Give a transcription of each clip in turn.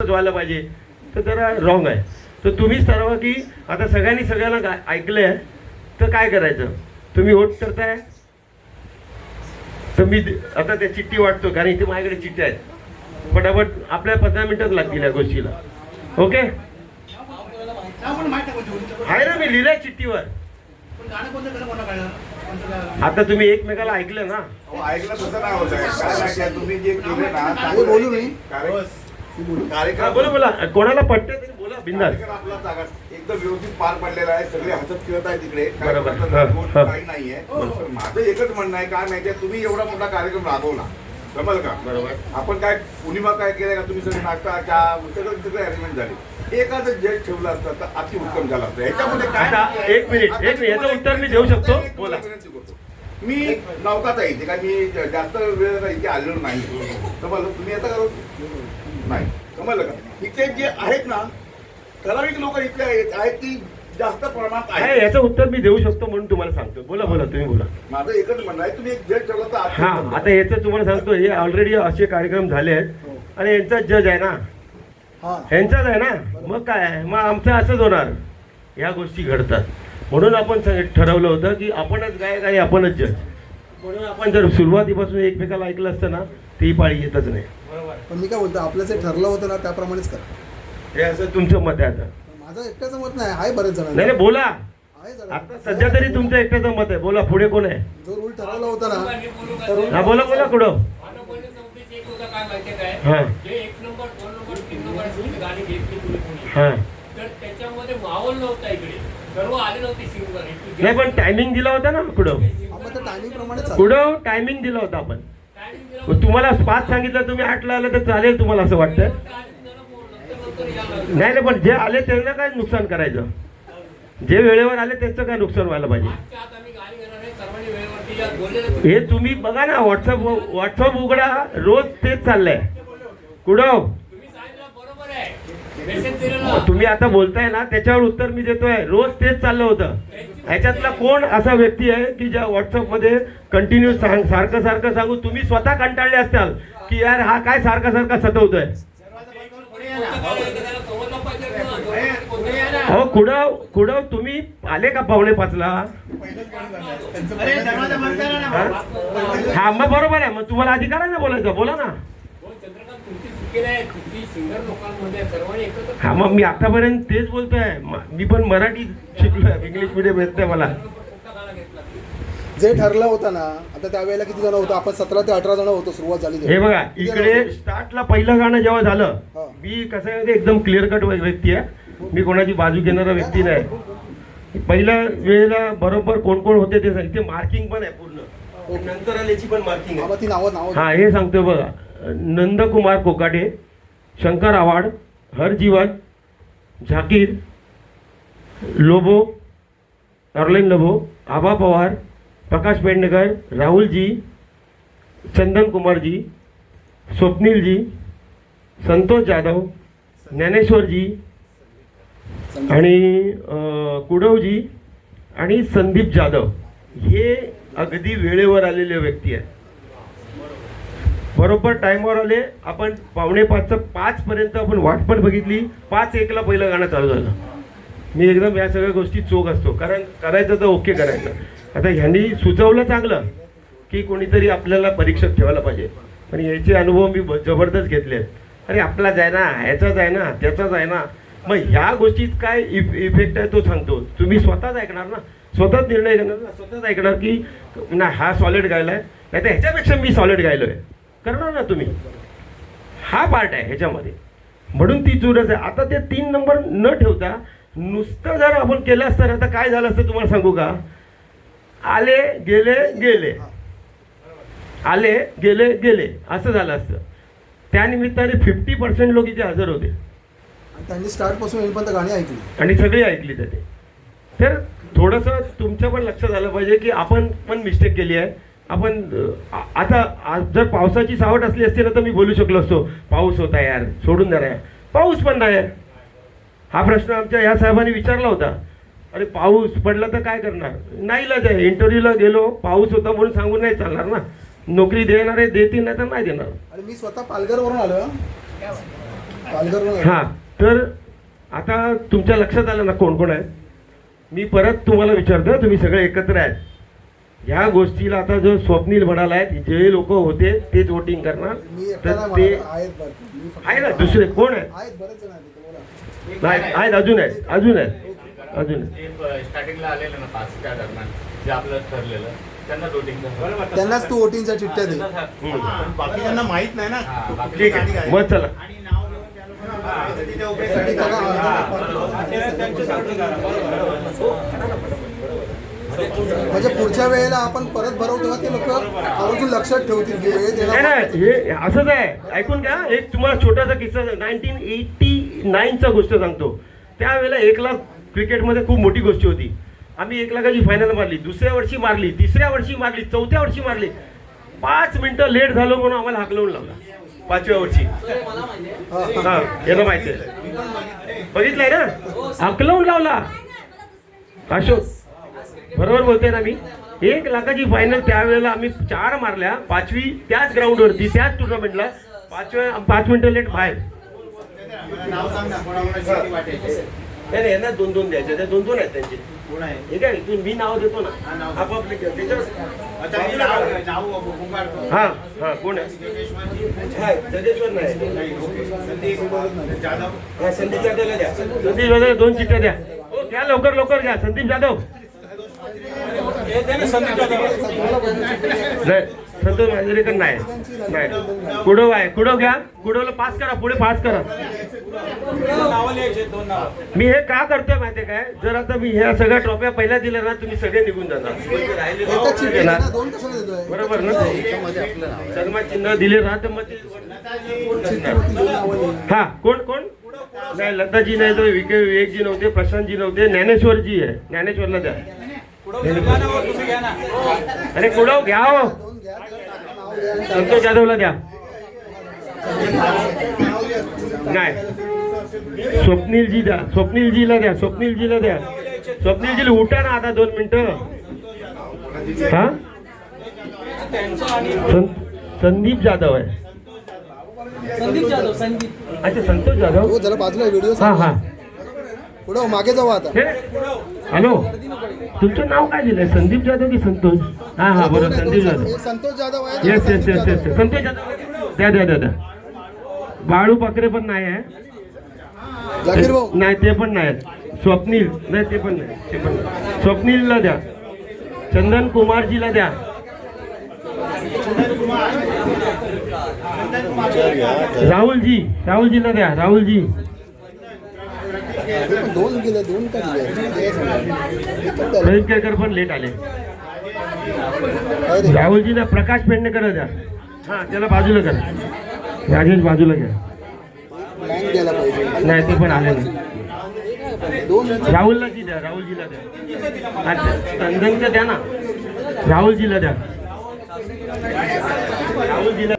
व्हायला पाहिजे, तर जरा रॉंग आहे. तर तुम्हीच ठरवा की आता सगळ्यांनी सगळ्यांना ऐकलं आहे तर काय करायचं. तुम्ही वोट करताय तर मी आता त्या चिठ्ठी वाटतो, कारण इथे माझ्याकडे चिठ्ठ्या आहेत. फटाफट आपल्या 15 मिनिटात लागतील या गोष्टीला. ओके आहे ना, मी लिहिलंय चिठ्ठीवर. आता तुम्ही एकमेकाला ऐकलं ना. ऐकलं तसं नाही होत आहे. काय माहिती आहे, तुम्ही जे केले ना बोलू मी कार्यक्रम बोला बोला, कोणाला पटते तरी बोला बिंदास. आपला जागा एकदम व्यवस्थित पार पडलेला आहे. सगळे हसत खेळत आहे तिकडे. काय बरोबर. प्रकारचं गोष्ट काही नाहीये. माझं एकच म्हणणं आहे, काय माहितीये, तुम्ही एवढा मोठा कार्यक्रम राबवला, जमल का? बरोबर. आपण काय उनिमा काय केलं का? तुम्ही सगळे नाश्ता चहा सगळे अरेंजमेंट झाली. एखादं जज ठेवलं असतं तर अति उत्तम झालं असतं. ह्याच्यामध्ये काय आता एक मिनिट याचं उत्तर मी देऊ शकतो. बोला. मी नौकाच आहे इथे, काय मी जास्त वेळ इथे आलेलो नाही. समजलं तुम्ही आता करू नाही, समजलं का? इथे जे आहेत ना ठराविक लोक इथले आहेत की जास्त प्रमाणात आहे, आहेत. याचं उत्तर मी देऊ शकतो म्हणून तुम्हाला सांगतो. बोला बोला, तुम्ही बोला. माझं एकच म्हणणं आहे, तुम्ही एक जज ठेवला तर अति हा, उत्तम. आता याचं तुम्हाला सांगतो, हे ऑलरेडी असे कार्यक्रम झाले आहेत आणि यांचा जज आहे ना, ह्यांचाच आहे ना. मग काय, मग आमचं असंच होणार. ह्या गोष्टी घडतात म्हणून आपण ठरवलं होतं की आपणच गायक आणि आपणच जज. म्हणून आपण जर सुरुवातीपासून एकमेकाला ऐकलं असतं ना, ती पाळी येतच नाही. पण मी काय बोलतो, आपलं जे ठरलं होतं ना त्याप्रमाणेच करा. हे असं तुमचं मत आहे. आता माझं एकट्याचं मत नाही आहे, बरेच जण नाही बोला. आहे जरा. आता सध्या तरी तुमचं एकट्याचं मत आहे. बोला, पुढे कोण आहे? जो रूल ठरवला होता ना हा बोला बोला कुठं. हा हा, त्याच्यामध्ये माहोल नव्हता इकडे, सर्व आले नव्हते सिंगर. नाही पण टायमिंग दिला होता ना कुठं. आपण त्या टायमिंग प्रमाणे कुठं टायमिंग दिला होता आपण. तुम्हाला 5 सांगितलं, तुम्ही 8ला आलं तर चालेल तुम्हाला असं वाटतं? नाही नाही, पण जे आले त्यांना काय नुकसान करायचं. जे वेळेवर आले त्यांचं काय नुकसान व्हायला पाहिजे. हे तुम्ही बघा ना, व्हॉट्सअप उघडा, रोज तेच चाललंय. कुठं तुम्ही आता बोलताय ना, त्याच्यावर उत्तर मी देतोय. रोज तेच चाललं होतं. ह्याच्यातला कोण असा व्यक्ती आहे की ज्या व्हॉट्सअपमध्ये कंटिन्यू सारखं सारखं सांगू तुम्ही स्वतः कंटाळले असताल की यार हा काय सारखा सारखा सतवतोय. हो कुडव तुम्ही आले का 4:45ला? हा मग बरोबर आहे. मग तुम्हाला अधिकार आहे ना बोलायचं, बोला ना. हा मग मी आतापर्यंत तेच बोलतोय. मी पण मराठी शिकलोय, इंग्लिश मिडियम येत नाही मला. जे ठरलं होतं ना, आता त्यावेळेला किती जण होतो? आपण 17 ते 18 जण होतो सुरुवात झाली. हे बघा, इकडे स्टार्टला पहिलं गाणं जेव्हा झालं, मी कसं आहे एकदम क्लिअर कट व्यक्ती आहे. मी कोणाची बाजू घेणारा व्यक्ती नाही. पहिल्या वेळेला बरोबर कोण कोण होते ते सांगितले. मार्किंग पण आहे पूर्ण, नंतर आल्याची पण मार्किंग आहे. ती नाव हा हे सांगतो बघा. नंदकुमार कोकाटे, शंकर आव्हाड, हरजीवन, झाकीर, लोबो, अर्लेन लोबो, आबा पवार, प्रकाश पेडणेकर, राहुलजी, चंदन कुमारजी, स्वप्नीलजी, संतोष जाधव, ज्ञानेश्वरजी आणि कुडवजी आणि संदीप जाधव. हे अगदी वेळेवर आलेले व्यक्ती आहेत. बरोबर टाईमवर आले. आपण 4:45 पर्यंत आपण वाट पण बघितली. 5:01ला पहिलं गाणं चालू झालं. मी एकदम या सगळ्या गोष्टी चोख असतो, कारण करायचं तर ओके करायचं. आता ह्यांनी सुचवलं चांगलं की कोणीतरी आपल्याला परीक्षेत ठेवायला पाहिजे, पण याचे अनुभव मी जबरदस्त घेतले आहेत. अरे आपलाच आहे ना, ह्याचाच आहे ना, त्याचाच आहे ना. मग ह्या गोष्टीत काय इफेक्ट आहे तो सांगतो. तुम्ही स्वतःच ऐकणार ना, स्वतःच निर्णय घेणार ना, स्वतःच ऐकणार की ना हा सॉलिड गायला आहे, नाही तर ह्याच्यापेक्षा मी सॉलिड गायलो आहे, करणार ना तुम्ही. हा पार्ट आहे ह्याच्यामध्ये, म्हणून ती चूरच आहे. आता ते 3 नंबर न ठेवता नुसतं जर आपण केलं असतं ना, तर काय झालं असतं तुम्हाला सांगू का? आले गेले गेले, आले गेले गेले असं झालं असतं. त्यानिमित्ताने 50% लोक इथे हजर होते त्यांनी स्टार्ट पासून येईपर्यंत गाणी ऐकली आणि सगळी ऐकली जाते. तर थोडंसं तुमचं पण लक्षात आलं पाहिजे की आपण पण मिस्टेक केली आहे. आपण आता जर पावसाची सावट असली असती ना तर मी बोलू शकलो असतो, पाऊस होता यार, सोडून द्या. पाऊस पण नाही. हा प्रश्न आमच्या या साहेबांनी विचारला होता. अरे पाऊस पडला तर काय करणार? नाही इलाज आहे. इंटरव्ह्यूला गेलो, पाऊस होता म्हणून सांगून नाही चालणार ना. नोकरी देणार आहे, देतील नाही तर नाही देणार. आणि मी स्वतः पालघरवरून आलो. पालघरहून हां, तर आता तुमच्या लक्षात आलं ना कोण कोण आहे. मी परत तुम्हाला विचारतो, तुम्ही सगळे एकत्र आहेत. ह्या गोष्टीला आता जो स्वप्नील म्हणाला आहे, जे लोक होते तेच वोटिंग करणार. मी तर एकटा ते नाही आहेत बरं. मी फक्त- आहे ना, दुसरे कोण आहेत? आहेत बरेच जण आहेत तिथे, बोला. नाही आहेत, अजून आहेत, अजून आहेत, अजून आहेत. ते स्टार्टिंगला आलेलं ना 5 त्या दरम्यान जे आपलं ठरलेलं त्यांना वोटिंग त्यांनाच तू वोटिंगच्या चिठ्ठ्या दे. बाकीच्यांना माहित नाही ना. ठीक आहे, मग चला. म्हणजे पुढच्या वेळेला आपण परत भरवू तेव्हा ते लोक आवर्जून लक्षात ठेवतील की हे नाही देणार. नाही, हे असंच आहे. ऐकून घ्या, एक तुम्हाला छोटासा किस्सा 1989चा गोष्ट सांगतो. त्यावेळेला 1 लाख क्रिकेटमध्ये खूप मोठी गोष्ट होती. आम्ही 1 लाखाची फायनल मारली, दुसऱ्या वर्षी मारली, तिसऱ्या वर्षी मारली, चौथ्या वर्षी मारली. 5 मिनिटं लेट झालो म्हणून आम्हाला हाकलवून लावला 5व्या वर्षी. हा, याला माहिती आहे, बघितलंय ना, हाकलवून लावला. अशोक बरोबर बोलते ना मी. 1 लाखाची फायनल त्यावेळेला आम्ही 4 मारल्या, 5वी त्याच ग्राउंडवरती त्याच टुर्नामेंटला 5 मिनिटं लेट बाहेर. नाव सांग ना, कोणाकोणाची किती वाटायची? नाही नाही, यांना 2-2 द्यायचे, ते 2-2 आहेत त्यांचे. कोण आहे? हे काय इथून मी नाव देतो ना, हा, नाव. आपापले त्याच्यावर. अच्छा, मी नाव पुकारतो. हा हा, कोण आहे? सिद्धेश्वरजी? हा, जगेश्वर नाही. नाही, ओके. संदीप जाधव. हा, संदीप जाधवला द्या. संदीप जाधव 2 चिठ्ठ्या द्या. हो, घ्या लवकर लवकर घ्या. संदीप जाधव नाही, संतोष मांजरेकर नाही. कुडव आहे, कुडव घ्या. कुडवला पास करा, पुढे पास करा. मी हे का करतोय माहितीये काय, जर आता मी ह्या सगळ्या ट्रॉफ्या पहिल्या दिल्या ना, तुम्ही सगळे निघून जाणार. एकच चिठ्ठी ना. ना, 2 कशाला देतोय? बरोबर ना, सन्मान चिन्ह दिले ना, तर मग ते चिठ्ठी होती, 2 नावं लिहिली. हा, कोण कोण नाही, लताजी नाही, तर विवेकजी नव्हते, प्रशांतजी नव्हते, ज्ञानेश्वरजी आहे. ज्ञानेश्वरला द्या. अरे कुडव घ्या हो. 2 घ्या, त्याला नाव लिहा आणि संतोष जाधवला द्या. नाही, स्वप्नीलजी द्या, स्वप्नीलजीला द्या, स्वप्नीलजीला द्या. स्वप्नीलजीला उठा ना आता 2 मिनिटं. हा, संदीप जाधव आहे. अच्छा, संतोष जाधव. हो, जरा बाजूला व्हिडिओ हा हा, पुढे मागे जाऊ आता. हे हॅलो, तुमचं नाव काय दिलंय, संदीप जाधव की संतोष? हा हा, बरोबर, संदीप जाधव. एक संतोष जाधव आहे. Yes yes Sandeep yes yes, Jadhav. Santosh Jadhav द्या द्या द्या द्या. बाळू पाकरे पण नाही आहे. जाकीर भाऊ. नाही, ते पण नाही. स्वप्नील नाही, ते पण नाही, ते पण नाही. स्वप्नीलला द्या. चंदन कुमारजीला द्या. राहुलजी, राहुलजीला द्या, राहुलजी. 2 गेले, 2 का दिले? एकच द्यायला. रोहित केळकर पण लेट आले. काय रे? राहुलजीला प्रकाश पेडणेकर द्या. हा, त्याला बाजूला करा. राजेश बाजूला घ्या. बँक द्यायला पाहिजे. नाही, ते पण आले नाही. 2 राहुलला जी द्या, राहुलजीला द्या. अच्छा, चंदनचं द्या ना, राहुलजीला द्या. राहुलजीला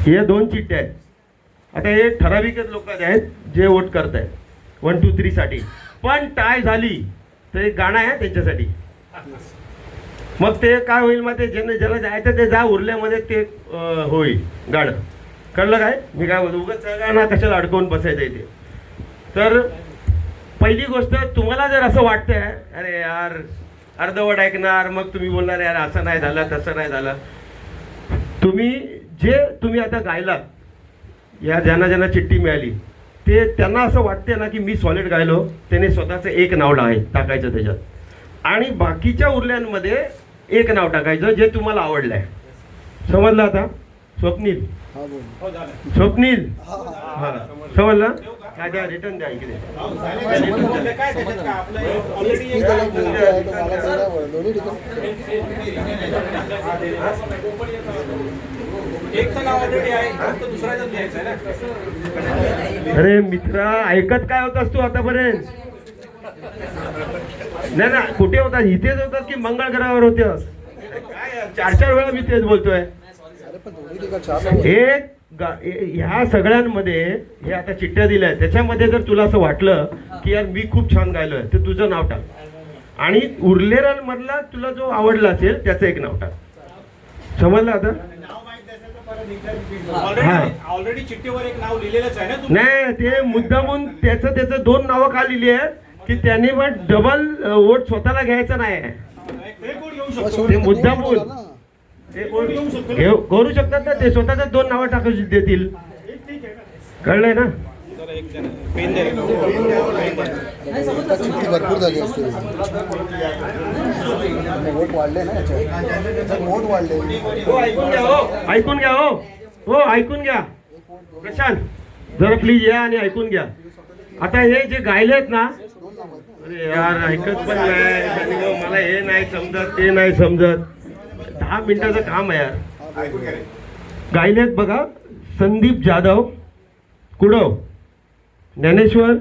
हे 2 चिठ्ठ्या आहेत. आता हे ठराविकच लोक आहेत जे वोट करत आहेत 1, 2, 3 साठी. पण टाय झाली तर एक गाणं आहे त्यांच्यासाठी. मग ते काय होईल मग ते ज्याला जायचं ते जा, उरल्यामध्ये ते होईल गाणं. कळलं काय मी काय बोलतो, उगाच गाणं कशाला अडकवून बसायचं इथे. तर पहिली गोष्ट, तुम्हाला जर असं वाटतंय अरे यार अर्धवट ऐकणार, मग तुम्ही बोलणार यार असं नाही झालं तसं नाही झालं. तुम्ही आता गायलात, या ज्यांना चिठ्ठी मिळाली ते त्यांना असं वाटते ना की मी सॉलिड गायलो, त्याने स्वतःचं एक नाव टाकायचं त्याच्यात, आणि बाकीच्या उरल्यांमध्ये एक नाव टाकायचं जे तुम्हाला आवडलं आहे. समजलं आता? स्वप्नील, हा बोल. स्वप्नील, हा हा. हा समजलं? काय द्या, रिटर्न द्या इकडे. मी त्याला बोलतोय, तो मला बोलला, दोन्ही ठिकाणी. अरे मित्रा, ऐकत काय होतास तू आतापर्यंत? नाही ना, कुठे होता? इथेच होतात की मंगळ ग्रहावर होत्यास? काय 4-4 वेळा मी तेच बोलतोय. अरे पण दोन्ही ठिकाणी 4 नावं. ह्या सगळ्यांमध्ये हे आता चिठ्ठ्या दिल्या आहेत, त्याच्यामध्ये जर तुला असं वाटलं की यार मी खूप छान गायलोय, तर तुझं नाव टाक. आणि उरलेल्यांमधला तुला जो आवडला असेल त्याचं एक नाव टाक. समजलं आता? नाव माहित असेल तर परत एकदा repeat करा. ऑलरेडी चिठ्ठीवर एक नाव लिहिलेलंच आहे ना तुम्ही? नाही, ते मुद्दामून त्याचं 2 नावं का लिहिली आहेत की त्यांनी पण डबल वोट स्वतःला घ्यायचं नाही आहे. हे कोण घेऊ मग शकतो? शेवटी ते दोन मुद्दामून. होणार ना. ते कोण करू शकतात ना, ते स्वतःच 2 नावं टाकू देतील. कळलंय ना? पेन दे. आता चिठ्ठी भरपूर झाली असते वोट वाढले ना याच्यात वोट वाढले. हो, ऐकून घ्या हो, ऐकून घ्या हो, हो ऐकून घ्या. प्रशांत जरा प्लीज या आणि ऐकून घ्या. आता हे जे गायलेत ना, अरे यार ऐकत पण नाही आणि मग मला हे नाही समजत ते नाही समजत. 10 मिनिटाचं काम आहे यार. ऐकून घ्या रे. गायलेत बघा. संदीप जाधव कुडव, ज्ञानेश्वर,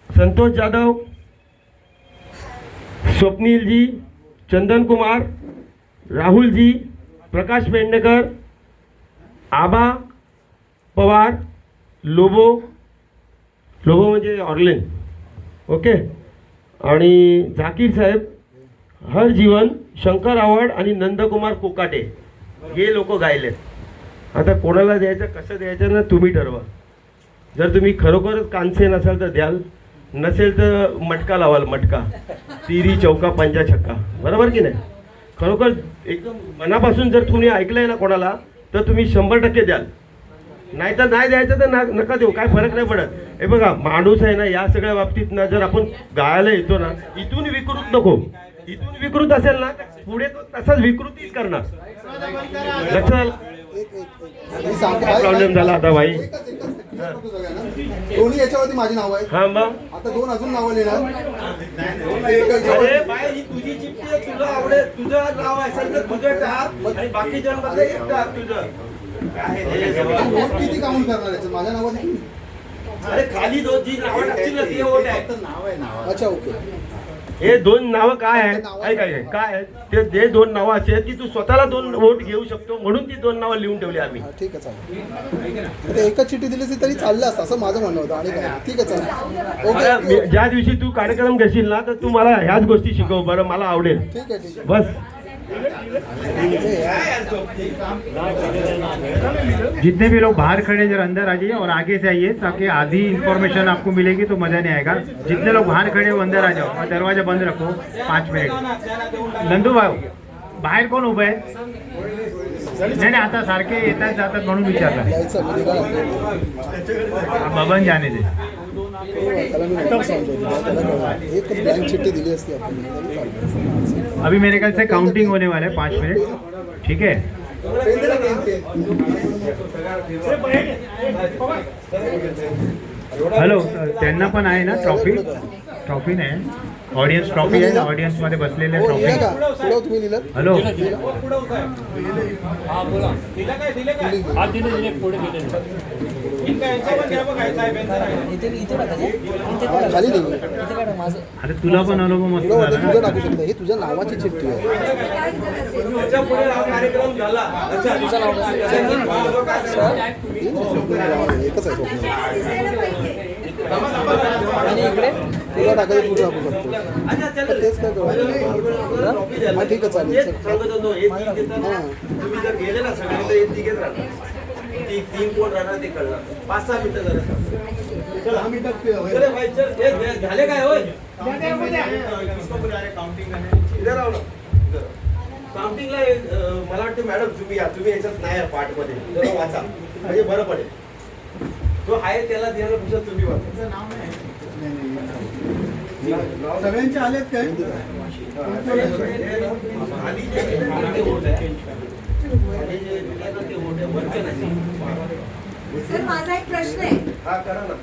संतोष जाधव, स्वप्नीलजी, चंदन कुमार, राहुलजी, प्रकाश पेडणेकर, आबा पवार, लोबो म्हणजे ऑर्लेन, ओके, आणि झाकीर साहेब, हरजीवन, शंकर आव्हाड आणि नंदकुमार कोकाटे हे लोक गायलेत. आता कोणाला द्यायचं कसं द्यायचं ना तुम्ही ठरवा. जर तुम्ही खरोखरच कानसेन असाल तर द्याल, नसेल तर मटका लावाल. मटका तिरी चौका पंजा छक्का, बरोबर की नाही? खरोखर एकदम मनापासून जर तुम्ही ऐकलंय ना कोणाला तर तुम्ही 100% द्याल. नाही तर नाही द्यायचं तर नका देऊ, काय फरक नाही पडत. हे बघा माणूस आहे ना, या सगळ्या बाबतीत ना जर आपण गायला येतो ना, इथून विकृत नको. इथून विकृत असेल ना पुढे तो तसाच विकृतीच करणार. लक्षात मी सांगतो काय प्रॉब्लेम झाला आता भाई? दोन्ही याच्यावरती माझी नाव आहे. हा मग आता 2 अजून नावं लिहिणार. अरे बाय, ही तुझी चिठ्ठी आहे, तुला आवडेल, तुझं नाव असेल तर तुझं टाक आणि बाकीच्यांमध्ये एक टाक तुझं. काय हे सगळं? वोट किती काउंट करणार याच्यात माझ्या नावाने? अरे खाली 2 जी नावं टाकतील ना ती वोट आहे. नाव आहे नाव. अच्छा ओके. हे 2 नावं काय आहेत? काय आहेत ते 2 नावं अशी आहेत की तू स्वतःला 2 वोट घेऊ शकतो, म्हणून ती 2 नावं लिहून ठेवली आम्ही. हा, ठीक आहे चालेल. ते एकच चिठ्ठी दिली असती तरी चाललं असतं असं माझं म्हणणं होतं. आणि काय ठीक आहे चालेल मला ओके. ज्या दिवशी तू कार्यक्रम घेशील ना तर तू मला ह्याच गोष्टी शिकव बरं, मला आवडेल. ठीक आहे ठीक आहे. बस. जितने भी लोग बाहर खड़े जरा अंदर आ जाइए और आगे से आइए ताकि आधी इंफॉर्मेशन आपको मिलेगी तो मज़ा नहीं आएगा. जितने लोग बाहर खड़े हो अंदर आ जाओ और दरवाजा बंद रखो 5 मिनिट. नंदू भाऊ बाहेर कोण उभं आहे? नाही आता सारखे येतात जातात म्हणून विचारलं. यायचं मी निघाला. बबन जाने दे. त्याला मी नंतर समजवतो, त्याला कळलं. एकच ब्लँक चिठ्ठी दिली असती आपण तरी चाललं. अभी मेरे ख्याल से काउंटिंग होने वाला है 5 मिनट. ठीक है. पेन दे ना, पेन, पेन. हॅलो त्यांना पण आहे ना ट्रॉफी नाही ऑडियन्स ट्रॉफी आहे. ऑडियन्स मध्ये बसलेले हो लिहिलं ट्रॉफी. का? पुढं तुम्ही लिहिलं? हॅलो दिलं काय? इनका यांचा पण द्या बघा, साहेब यांचा नाही. हा, खाली लिहिलं. अरे तुला पण अनुभव मस्त तुला वाटतं झाला तुझं ना. टाकू शकतं. ही तुझ्या नावाची चिठ्ठी आहे. त्याच्या पुढे हा कार्यक्रम झाला. अच्छा. एकच आहे स्वप्न. तुला टाकायचं तुझं टाकू शकतो. तर तेच काय करू. हा ठीक आहे चालेल. सांगत होतो, हे तीन देतात ना. तुम्ही जर गेले ना सगळे तर हे तिघेच राहणार. ती 3 कोण राहणार ते कळणार. 5-6 मिनिटं झालं. चला चले भाई, चल. हे झाले काय होय? इधर राहू ना. काउंटिंगला मला वाटतं मॅडम तुम्ही या, तुम्ही याच्यात नाही या पार्टमध्ये. जरा वाचा म्हणजे बरं पडेल. जो आहे त्याला द्यायला पुढचं तुम्ही वाचा. सगळ्यांचे आलेत काय? खाली जे ते वोट आहे. खाली जे दिलं ना ते वोट आहे, वरचे नाही. सर माझा एक प्रश्न आहे. हा करा ना.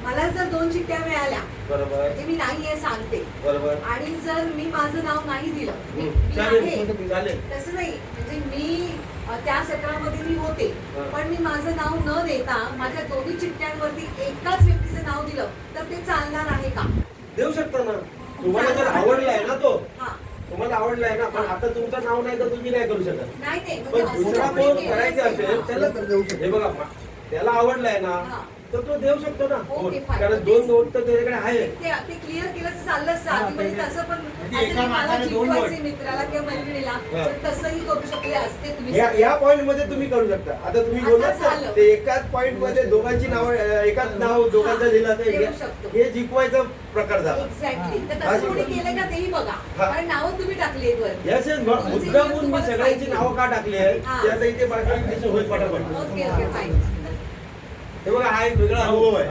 मला जर 2 चिठ्ठ्या मिळाल्या बरोबर म्हणजे मी नाही आहे सांगते, बरोबर. आणि जर मी माझं नाव नाही दिलं, मी चालेल आहे, चालेल. तसं नाही म्हणजे मी त्या सत्रामध्ये मी होते, हा. पण मी माझं नाव न देता माझ्या दोन्ही चिठ्ठ्यांवरती एकाच व्यक्तीचं नाव दिलं तर ते चालणार आहे का? देऊ शकता ना. तुम्हाला जर आवडलाय ना तो, हा तुम्हाला आवडलाय ना, पण आता तुमचं नाव नाही तर तुम्ही नाही करू शकत. नाही पण म्हणजे दुसरा असं कोण केलं करायचं असेल असेल ना. त्याला तर देऊ शकतो. हे बघा त्याला आवडलाय ना, हा. तर तो देऊ शकतो ना ओके, fine. कारण 2 नोट तर त्याच्याकडे आहे ते क्लिअर केलं तर चाललं असतं आधी म्हणजे तसं पण म्हणजे असं एका की मला माणसाने 2 जिंकवायचे नोट. मित्राला किंवा मैत्रिणीला हा. तर तसंही करू शकले असते तुम्ही या पॉइंट मध्ये तुम्ही करू शकता आता तुम्ही आता बोललात ना, झालं. ते एकाच पॉइंट मध्ये दोघांची नाव एकाच नाव दोघांचं दिलं तर देऊ शकतो. हे जिंकवायचा प्रकार झाला एक्झॅक्टली तर हा, तसं कोणी बरोबर. केलं का तेही बघा हा. कारण नावं तुम्ही टाकली आहेत वर यस यस मुद्दामून मी सगळ्यांची नावं का टाकली आहे हा. त्याचा इथे बाकी होईल पटापट ओके ओके फाईन हे बघा हा एक वेगळा अनुभव आहे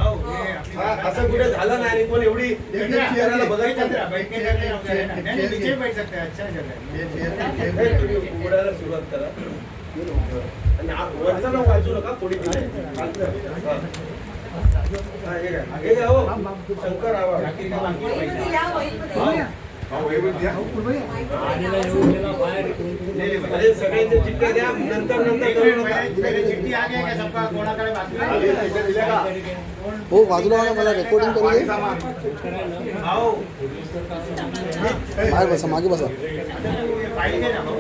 हा असं कुठे झालं नाही आणि कोण एवढी करायला बघत चंद्रा, नाही. बैठ के जगह वगैरह है ना? नहीं, नहीं, नीचे बैठ सकते हैं, अच्छा जगह है। हे तुम्ही उघडायला सुरुवात करा आणि वरचा नाव वाचू नका पुढे दिलंय. खालचं. हा. हा, हे घ्या. हे घ्या, हो. शंकर आवा. वहीमध्ये या वहीमध्ये हा, वहीमध्ये या. अरे सगळ्यांचे चिठ्ठ्या द्या नंतर नंतर एक करू मिनट, नका. पहले चिट्ठी आ गया क्या सबका कोणाकडे बाकी आले, चिठ्ठ्या दिल्या का? हो बाजूला बघा, मला रेकॉर्डिंग करू पाणी दे. सामान. आओ. बाहेर बसा, मागे बसा. फाइल घे ना भाऊ